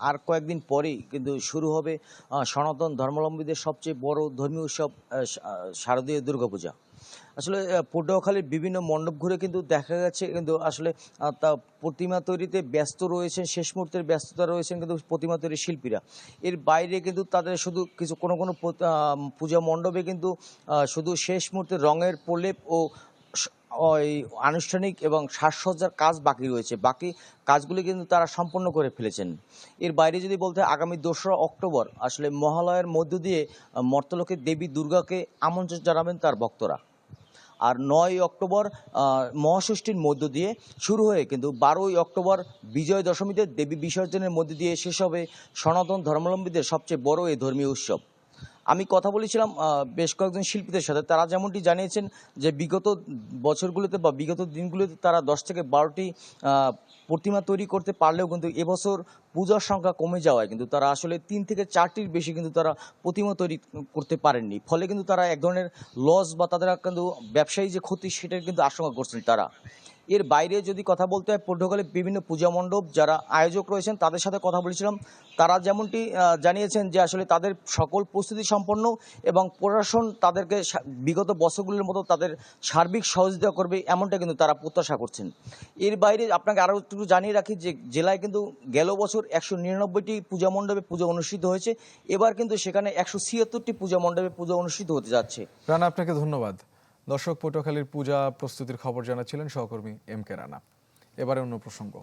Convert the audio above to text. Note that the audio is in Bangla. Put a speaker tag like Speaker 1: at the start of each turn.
Speaker 1: আর কয়েকদিন পরেই কিন্তু শুরু হবে সনাতন ধর্মাবলম্বীদের সবচেয়ে বড় ধর্মীয় উৎসব শারদীয় দুর্গাপূজা। আসলে পটুয়াখালীর বিভিন্ন মণ্ডপ ঘুরে কিন্তু দেখা গেছে কিন্তু আসলে তা প্রতিমা তৈরিতে ব্যস্ত রয়েছেন, শেষ মুহূর্তের ব্যস্ততা রয়েছেন কিন্তু প্রতিমা তৈরির শিল্পীরা। এর বাইরে কিন্তু তাদের শুধু কিছু কোনো কোনো পূজা মণ্ডপে কিন্তু শুধু শেষ মুহূর্তে রঙের প্রলেপ ও ওই আনুষ্ঠানিক এবং সাজসজ্জার কাজ বাকি রয়েছে। বাকি কাজগুলি কিন্তু তারা সম্পন্ন করে ফেলেছেন। এর বাইরে যদি বলতে হয়, আগামী 2রা অক্টোবর আসলে মহালয়ার মধ্য দিয়ে মর্ত্যলোকের দেবী দুর্গাকে আমন্ত্রণ জানাবেন তার ভক্তরা। আর 9ই অক্টোবর মহাষষ্ঠীর মধ্য দিয়ে শুরু হয়ে কিন্তু 12ই অক্টোবর বিজয় দশমীতে দেবী বিসর্জনের মধ্য দিয়ে শেষ হবে সনাতন ধর্মাবলম্বীদের সবচেয়ে বড় এই ধর্মীয় উৎসব। আমি কথা বলেছিলাম বেশ কয়েকজন শিল্পীদের সাথে, তারা যেমনটি জানিয়েছেন যে বিগত বছরগুলোতে বা বিগত দিনগুলোতে তারা 10 থেকে 12টি প্রতিমা তৈরি করতে পারলেও কিন্তু এবছর পূজার সংখ্যা কমে যাওয়ায় কিন্তু তারা আসলে 3 থেকে 4টির বেশি কিন্তু তারা প্রতিমা তৈরি করতে পারেননি। ফলে কিন্তু তারা এক ধরনের লস বা তাদের কিন্তু ব্যবসায়ী যে ক্ষতি সেটার কিন্তু আশঙ্কা করছেন তারা। এর বাইরে যদি কথা বলতে হয়, পটুয়াখালীর বিভিন্ন পূজা মণ্ডপ যারা আয়োজক রয়েছেন তাদের সাথে কথা বলেছিলাম। তারা যেমনটি জানিয়েছেন যে আসলে তাদের সকল প্রস্তুতি সম্পন্ন এবং প্রশাসন তাদেরকে বিগত বছরগুলির মতো তাদের সার্বিক সহযোগিতা করবে, এমনটা কিন্তু তারা প্রত্যাশা করছেন। এর বাইরে আপনাকে আরও একটু জানিয়ে রাখি যে জেলায় কিন্তু গেল বছর 199টি পূজা মণ্ডপে পুজো অনুষ্ঠিত হয়েছে। এবার কিন্তু সেখানে 176টি পূজা মণ্ডপে পুজো অনুষ্ঠিত হতে যাচ্ছে।
Speaker 2: রানা, আপনাকে ধন্যবাদ। দর্শক, পটুয়াখালীর পূজা প্রস্তুতির খবর জানাচ্ছিলেন সহকর্মী MK রানা। এবারে অন্য প্রসঙ্গ।